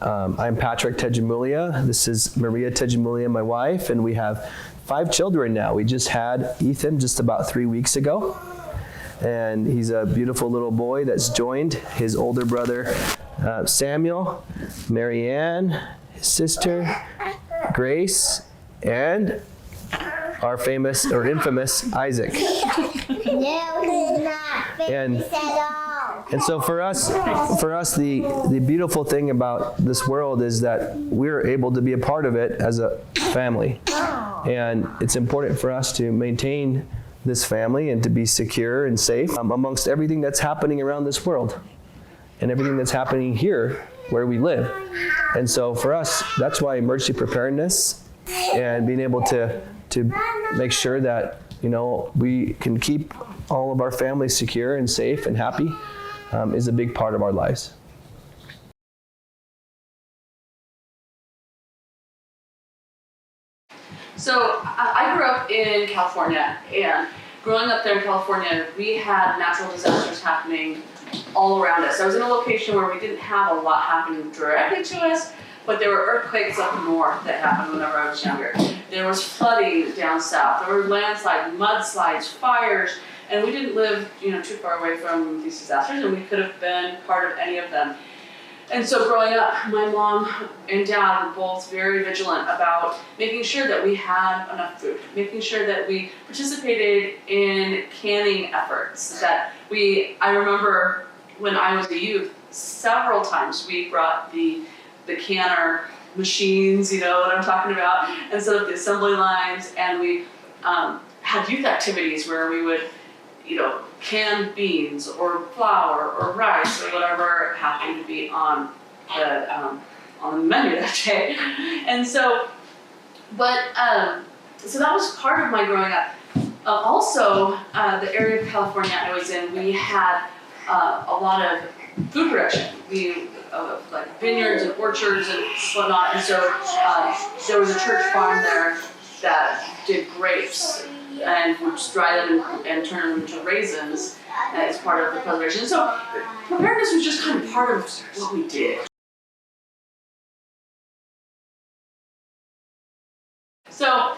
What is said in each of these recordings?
I'm Patrick Tedjamulia. This is Maria Tedjamulia, my wife, and we have 5 children now. We just had Ethan just about 3 weeks ago, and he's a beautiful little boy that's joined his older brother Samuel, Marianne, his sister Grace, and our famous or infamous Isaac. No, he's not famous at all. And so for us, the beautiful thing about this world is that we're able to be a part of it as a family. And it's important for us to maintain this family and to be secure and safe amongst everything that's happening around this world and everything that's happening here where we live. And so for us, that's why emergency preparedness and being able to make sure that, you know, we can keep all of our families secure and safe and happy is a big part of our lives. So I grew up in California, and growing up there in California, we had natural disasters happening all around us. I was in a location where we didn't have a lot happening directly to us, but there were earthquakes up north that happened whenever I was younger. There was flooding down south. There were landslides, mudslides, fires, and we didn't live, too far away from these disasters, and we could have been part of any of them. And so growing up, my mom and dad were both very vigilant about making sure that we had enough food, making sure that we participated in canning efforts. I remember when I was a youth, several times we brought the canner machines, you know what I'm talking about, and set up the assembly lines, and we had youth activities where we would, can beans or flour or rice or whatever happened to be on the menu that day. And so, so that was part of my growing up. Also, the area of California I was in, we had a lot of food production. We like vineyards and orchards and whatnot, and so there was a church farm there that did grapes and would dry them and turn them into raisins as part of the preservation. So preparedness was just kind of part of what we did. So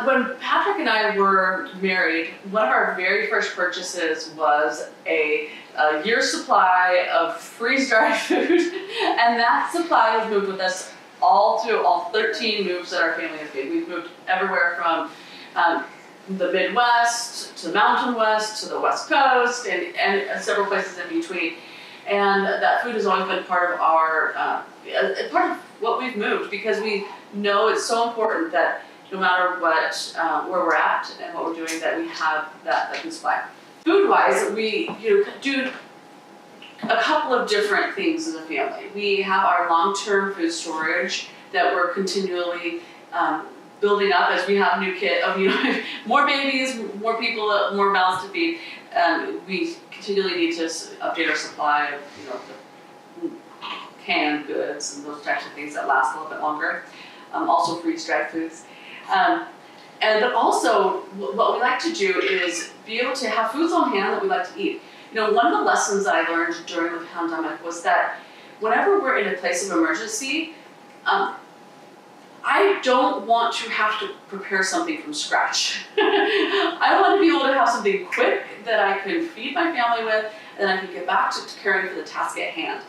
when Patrick and I were married, one of our very first purchases was a year's supply of freeze-dried food, and that supply has moved with us all through all 13 moves that our family has made. We've moved everywhere from the Midwest to the Mountain West to the West Coast and several places in between. And that food has always been part of our, part of what we've moved, because we know it's so important that no matter what, where we're at and what we're doing, that we have that can supply. Food-wise, we do a couple of different things as a family. We have our long-term food storage that we're continually building up as we have new kids, more babies, more people, more mouths to feed. We continually need to update our supply of the canned goods and those types of things that last a little bit longer. Also freeze-dried foods. But also what we like to do is be able to have foods on hand that we like to eat. One of the lessons that I learned during the pandemic was that whenever we're in a place of emergency, I don't want to have to prepare something from scratch. I want to be able to have something quick that I can feed my family with, and then I can get back to caring for the task at hand.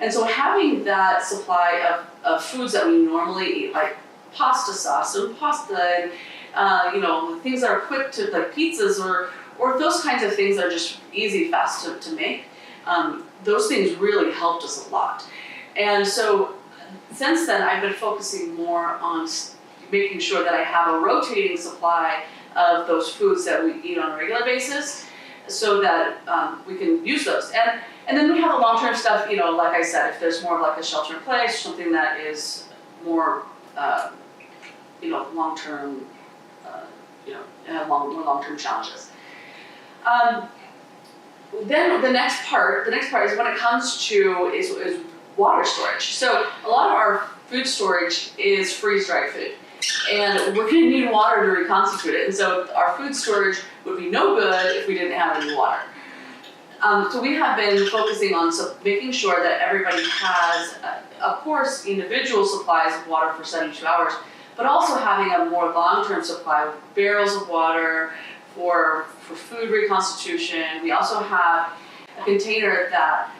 And so having that supply of foods that we normally eat, like pasta sauce and pasta, and things that are quick to, like pizzas or those kinds of things that are just easy, fast to make, those things really helped us a lot. And so since then, I've been focusing more on making sure that I have a rotating supply of those foods that we eat on a regular basis, so that we can use those. And then we have the long-term stuff, like I said, if there's more of like a shelter-in-place, something that is more, long-term, more long-term challenges. Then the next part is when it comes to is water storage. So a lot of our food storage is freeze-dried food, and we're going to need water to reconstitute it. And so our food storage would be no good if we didn't have any water. So we have been focusing on making sure that everybody has, of course, individual supplies of water for 72 hours, but also having a more long-term supply of barrels of water for food reconstitution. We also have a container that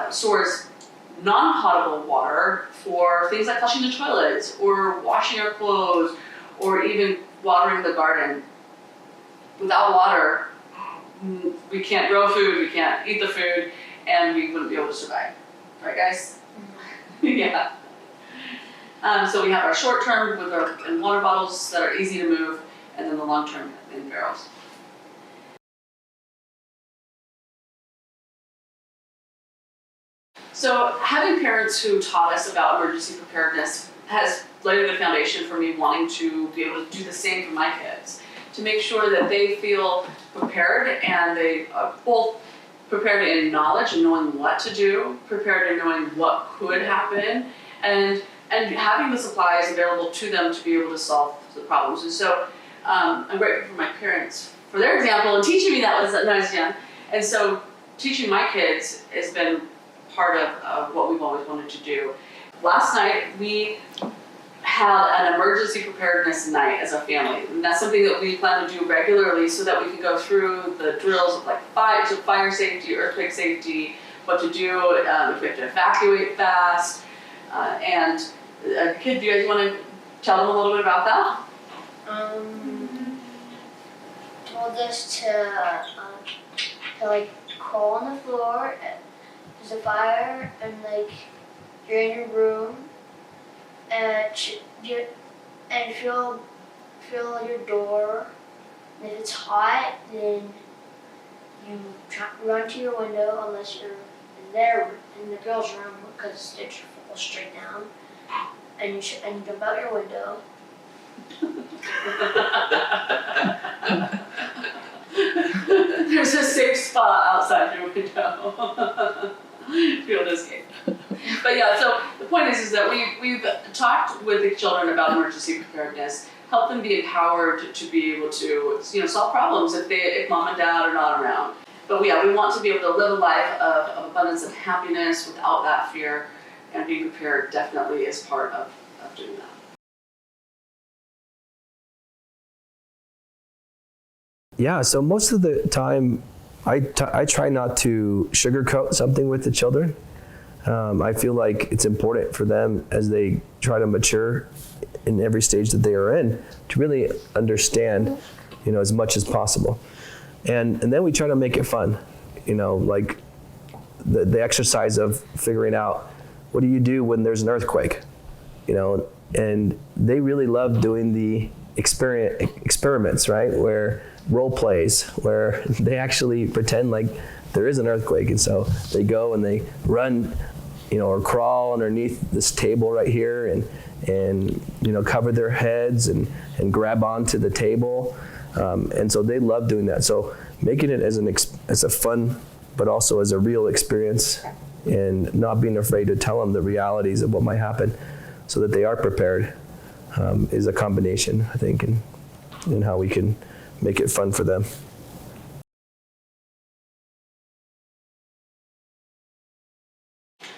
stores non-potable water for things like flushing the toilets or washing our clothes or even watering the garden. Without water, we can't grow food, we can't eat the food, and we wouldn't be able to survive. Right, guys? Yeah. So we have our short term with our in water bottles that are easy to move, and then the long term in barrels. So having parents who taught us about emergency preparedness has laid a good foundation for me wanting to be able to do the same for my kids, to make sure that they feel prepared and they are both prepared in knowledge and knowing what to do, prepared in knowing what could happen, and having the supplies available to them to be able to solve the problems. And so I'm grateful for my parents for their example and teaching me that when I was young. And so teaching my kids has been part of what we've always wanted to do. Last night we had an emergency preparedness night as a family, and that's something that we plan to do regularly so that we can go through the drills of like fire safety, earthquake safety, what to do if we have to evacuate fast. And kid, do you guys want to tell them a little bit about that? Told us to like crawl on the floor. There's a fire, and like you're in your room, and feel your door. And if it's hot, then you run to your window unless you're in the girls' room because it's straight down, and you jump out your window. There's a safe spot outside your window. Feel this game. But yeah, so the point is that we've talked with the children about emergency preparedness, help them be empowered to be able to solve problems if mom and dad are not around. But we want to be able to live a life of abundance and happiness without that fear, and being prepared definitely is part of doing that. Yeah, so most of the time, I try not to sugarcoat something with the children. I feel like it's important for them as they try to mature in every stage that they are in to really understand, as much as possible. And then we try to make it fun, like the exercise of figuring out what do you do when there's an earthquake, and they really love doing the experiments, right? Where role plays, where they actually pretend like there is an earthquake. And so they go and they run, or crawl underneath this table right here and cover their heads and grab onto the table. And so they love doing that. So making it as a fun, but also as a real experience, and not being afraid to tell them the realities of what might happen so that they are prepared is a combination, I think, in how we can make it fun for them.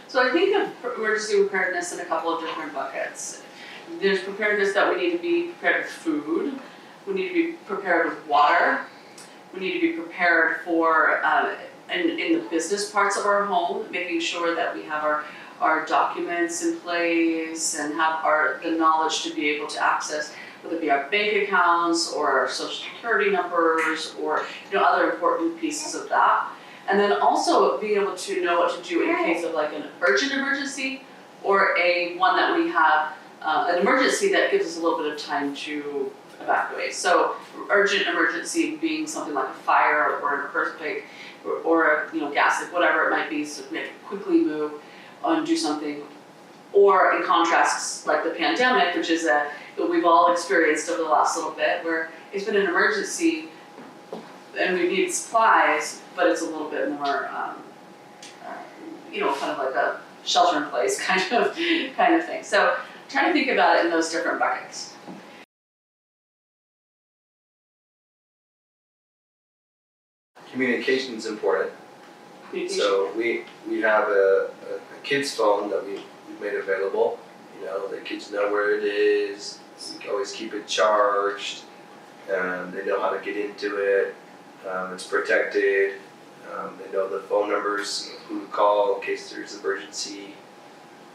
So I think of emergency preparedness in a couple of different buckets. There's preparedness that we need to be prepared with food. We need to be prepared with water. We need to be prepared for in the business parts of our home, making sure that we have our documents in place and have the knowledge to be able to access, whether it be our bank accounts or our social security numbers or other important pieces of that. And then also being able to know what to do in case of like an urgent emergency or one that we have an emergency that gives us a little bit of time to evacuate. So urgent emergency being something like a fire or an earthquake or a gas leak, whatever it might be, so we have to quickly move and do something. Or in contrast, like the pandemic, which is we've all experienced over the last little bit, where it's been an emergency and we need supplies, but it's a little bit more, kind of like a shelter in place kind of thing. So try to think about it in those different buckets. Communication is important. communication? So we have a kid's phone that we've made available. The kids know where it is. We can always keep it charged. They know how to get into it. It's protected. They know the phone numbers, who to call in case there's an emergency.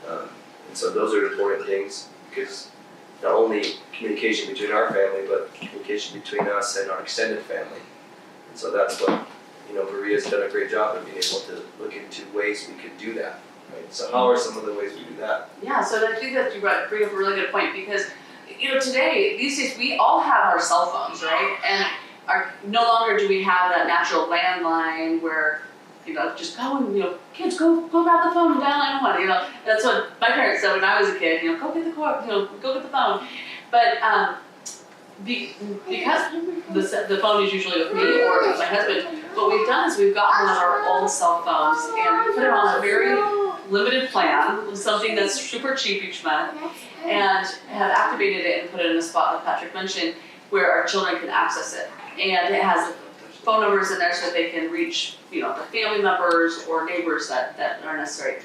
And so those are important things, because not only communication between our family, but communication between us and our extended family. And so that's what, Maria's done a great job of being able to look into ways we could do that. Right? So how are some of the ways we do that? Yeah, so I think that you bring up a really good point, because today, these days, we all have our cell phones, right? And no longer do we have that natural landline where, just go and, kids, go grab the phone and dial 911. That's what my parents said when I was a kid, go get the car, go get the phone. But because the phone is usually with me or with my husband, what we've done is we've gotten one of our old cell phones and put it on a very limited plan, something that's super cheap each month, and have activated it and put it in a spot that Patrick mentioned where our children can access it. And it has phone numbers in there so that they can reach, the family members or neighbors that are necessary.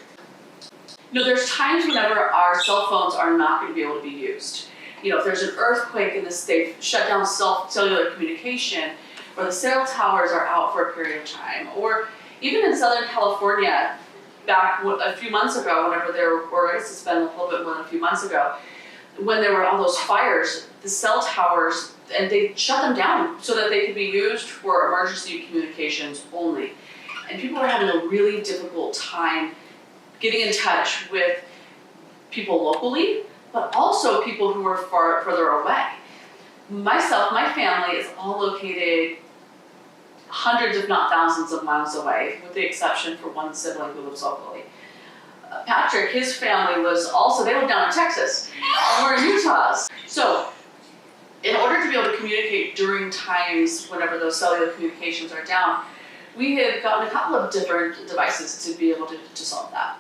There's times whenever our cell phones are not going to be able to be used. If there's an earthquake in this state, shut down cellular communication, or the cell towers are out for a period of time, or even in Southern California, back a few months ago, whenever there were, or I guess it's been a little bit more than a few months ago, when there were all those fires, the cell towers, and they shut them down so that they could be used for emergency communications only. And people were having a really difficult time getting in touch with people locally, but also people who were further away. My family is all located hundreds, if not thousands of miles away, with the exception for one sibling who lives locally. Patrick, his family they live down in Texas, and we're in Utah. So, in order to be able to communicate during times whenever those cellular communications are down, we have gotten a couple of different devices to be able to solve that.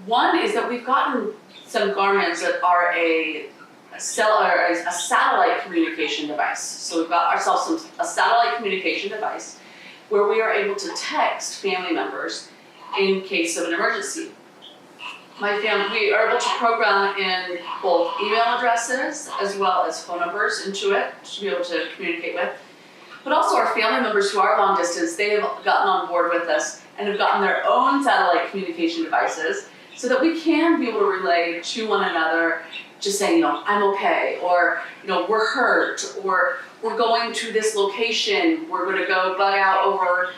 One is that we've gotten some Garmins that are a satellite communication device. So we've got ourselves a satellite communication device where we are able to text family members in case of an emergency. We are able to program in both email addresses as well as phone numbers into it to be able to communicate with. But also our family members who are long distance, they have gotten on board with us and have gotten their own satellite communication devices so that we can be able to relay to one another, just saying, I'm okay, or, we're hurt, or we're going to this location, we're going to go bug out over,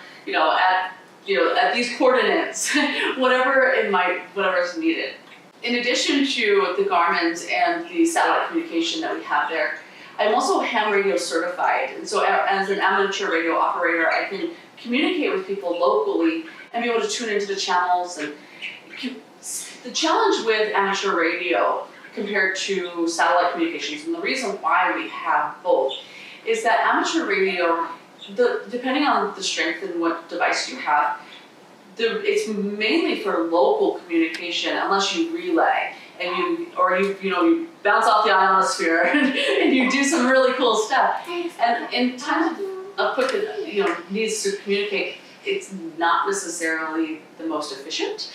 at these coordinates, whatever is needed. In addition to the Garmins and the satellite communication that we have there, I'm also ham radio certified, and so as an amateur radio operator, I can communicate with people locally and be able to tune into the channels. And the challenge with amateur radio compared to satellite communications, and the reason why we have both, is that amateur radio, depending on the strength and what device you have, it's mainly for local communication unless you relay and you bounce off the ionosphere and you do some really cool stuff. And in times of quick needs to communicate, it's not necessarily the most efficient.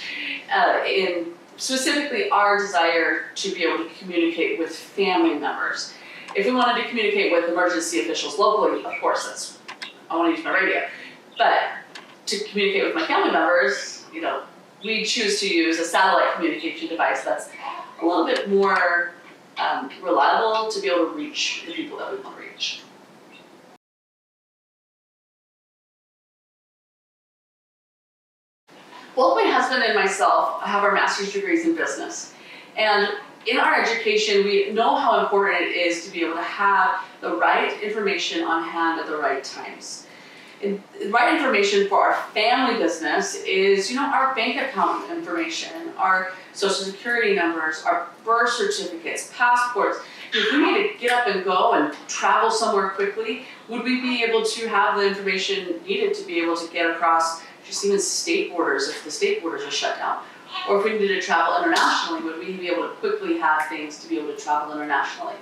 In specifically our desire to be able to communicate with family members. If we wanted to communicate with emergency officials locally, of course I want to use my radio. But to communicate with my family members, we choose to use a satellite communication device that's a little bit more reliable to be able to reach the people that we want to reach. Both my husband and myself have our master's degrees in business. And in our education, we know how important it is to be able to have the right information on hand at the right times. And the right information for our family business is, our bank account information, our social security numbers, our birth certificates, passports. If we need to get up and go and travel somewhere quickly, would we be able to have the information needed to be able to get across just even state borders if the state borders are shut down? Or if we needed to travel internationally, would we be able to quickly have things to be able to travel internationally?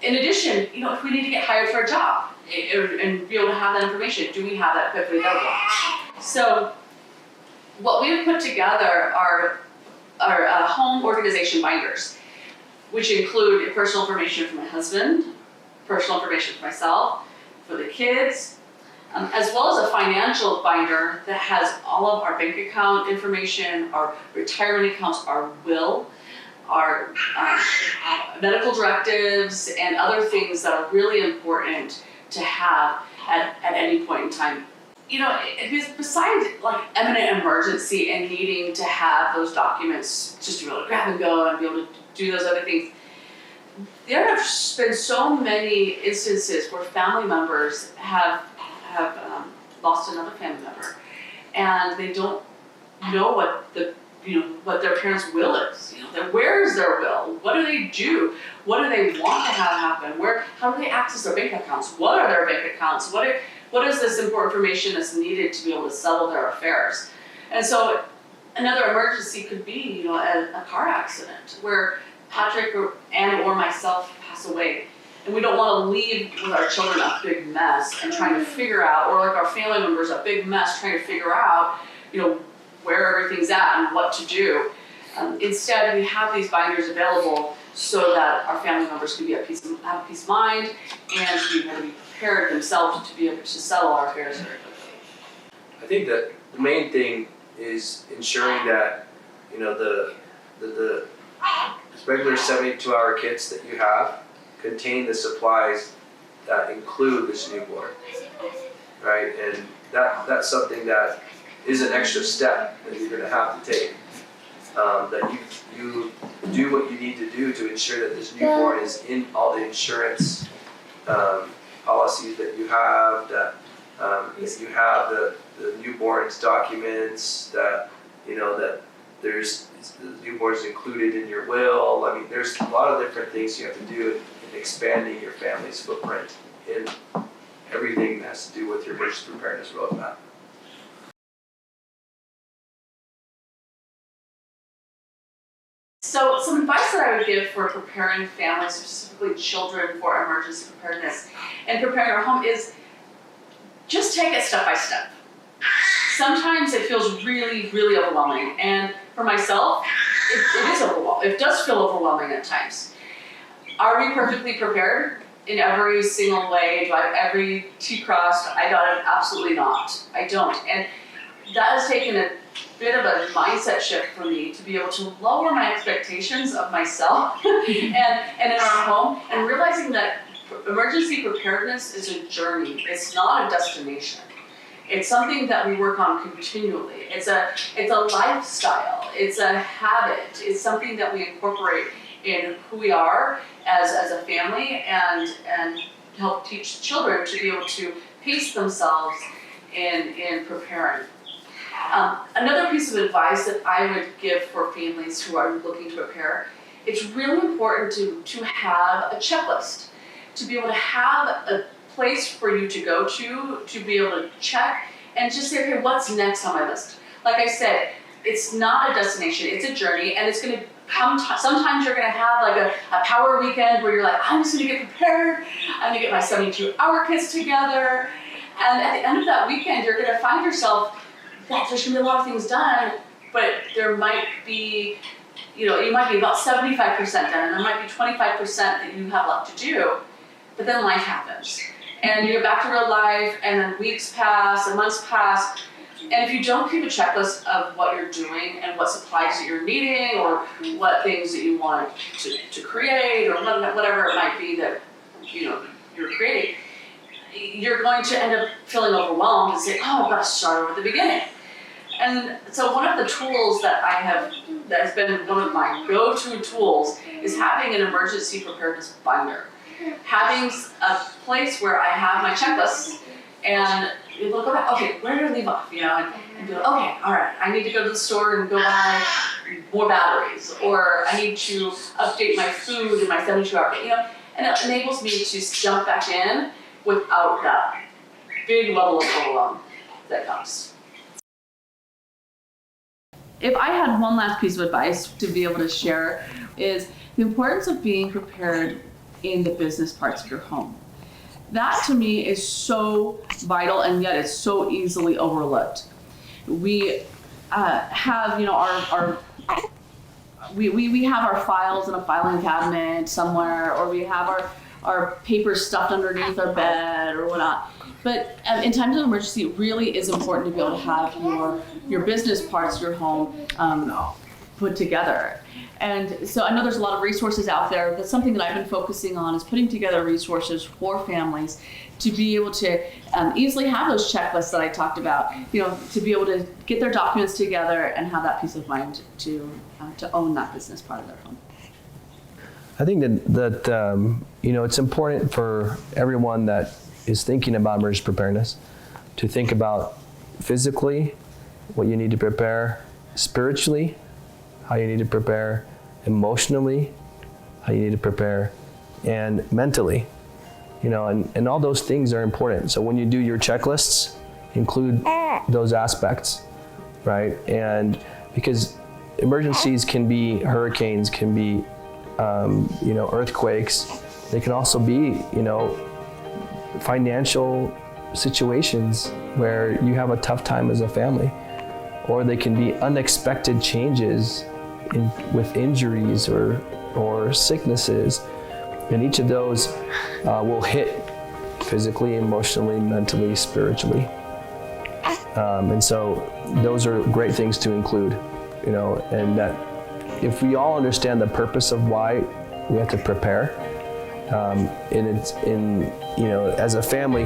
In addition, if we need to get hired for a job and be able to have that information, do we have that quickly available? So what we've put together are home organization binders, which include personal information for my husband, personal information for myself, for the kids, as well as a financial binder that has all of our bank account information, our retirement accounts, our will, our medical directives, and other things that are really important to have at any point in time. You know, besides like imminent emergency and needing to have those documents just to be able to grab and go and be able to do those other things, there have been so many instances where family members have lost another family member, and they don't know what their parents' will is. You know, where is their will? What do they do? What do they want to have happen? How do they access their bank accounts? What are their bank accounts? What is this important information that's needed to be able to settle their affairs? And so another emergency could be, a car accident where Patrick or myself pass away. And we don't want to leave with our children a big mess and trying to figure out, or like our family members a big mess trying to figure out, where everything's at and what to do. Instead, we have these binders available so that our family members can have peace of mind and be able to be prepared themselves to be able to settle our affairs very quickly. I think that the main thing is ensuring that, the regular 72-hour kits that you have contain the supplies that include this newborn, right? And that's something that is an extra step that you're going to have to take. That you do what you need to do to ensure that this newborn is in all the insurance policies that you have, that you have the newborn's documents, that that there's the newborn's included in your will. I mean, there's a lot of different things you have to do in expanding your family's footprint in everything that has to do with your emergency preparedness roadmap. So some advice that I would give for preparing families, specifically children, for emergency preparedness and preparing our home is just take it step by step. Sometimes it feels really, really overwhelming, and for myself, it is overwhelming. It does feel overwhelming at times. Are we perfectly prepared in every single way? Do I have every T crossed? I got it. Absolutely not. I don't. And that has taken a bit of a mindset shift for me to be able to lower my expectations of myself and in our home, and realizing that emergency preparedness is a journey. It's not a destination. It's something that we work on continually. It's a lifestyle. It's a habit. It's something that we incorporate in who we are as a family, and help teach children to be able to pace themselves in preparing. Another piece of advice that I would give for families who are looking to prepare, it's really important to have a checklist, to be able to have a place for you to go to be able to check and just say, okay, what's next on my list? Like I said, it's not a destination, it's a journey, and it's gonna come, sometimes you're gonna have like a power weekend where you're like, I'm just gonna get prepared, I'm gonna get my 72-hour kits together, and at the end of that weekend, you're gonna find yourself that there's gonna be a lot of things done, but there might be, you might be about 75% done, and there might be 25% that you have left to do, but then life happens. And you get back to real life, and then weeks pass, and months pass, and if you don't keep a checklist of what you're doing and what supplies that you're needing, or what things that you want to create, or whatever it might be that you're creating, you're going to end up feeling overwhelmed and say, oh, I've got to start over at the beginning. And so one of the tools that has been one of my go-to tools is having an emergency preparedness binder. Having a place where I have my checklists, and you look back, okay, where did I leave off? And be like, okay, all right, I need to go to the store and go buy more batteries, or I need to update my food in my 72-hour, and it enables me to jump back in without that big level of overwhelm that comes. If I had one last piece of advice to be able to share, is the importance of being prepared in the business parts of your home. That to me is so vital, and yet it's so easily overlooked. we have, you know, we have our files in a filing cabinet somewhere, or we have our papers stuffed underneath our bed or whatnot. But in times of emergency, it really is important to be able to have your business parts of your home put together. And so I know there's a lot of resources out there, but something that I've been focusing on is putting together resources for families to be able to easily have those checklists that I talked about, you know, to be able to get their documents together and have that peace of mind to own that business part of their home. I think that you know, it's important for everyone that is thinking about emergency preparedness to think about physically what you need to prepare, spiritually how you need to prepare, emotionally how you need to prepare, and mentally. You know, and all those things are important. So when you do your checklists, include those aspects, right? And because emergencies can be hurricanes, can be you know, earthquakes. They can also be, you know, financial situations where you have a tough time as a family, or they can be unexpected changes with injuries or sicknesses, and each of those will hit physically, emotionally, mentally, spiritually, and so those are great things to include, you know, and that if we all understand the purpose of why we have to prepare, and it's in, you know, as a family,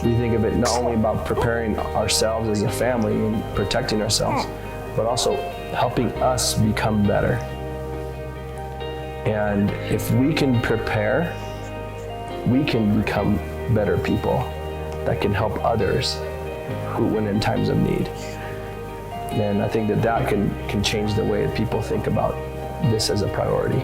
we think of it not only about preparing ourselves as a family and protecting ourselves, but also helping us become better. And if we can prepare, we can become better people that can help others when in times of need. And I think that can change the way that people think about this as a priority.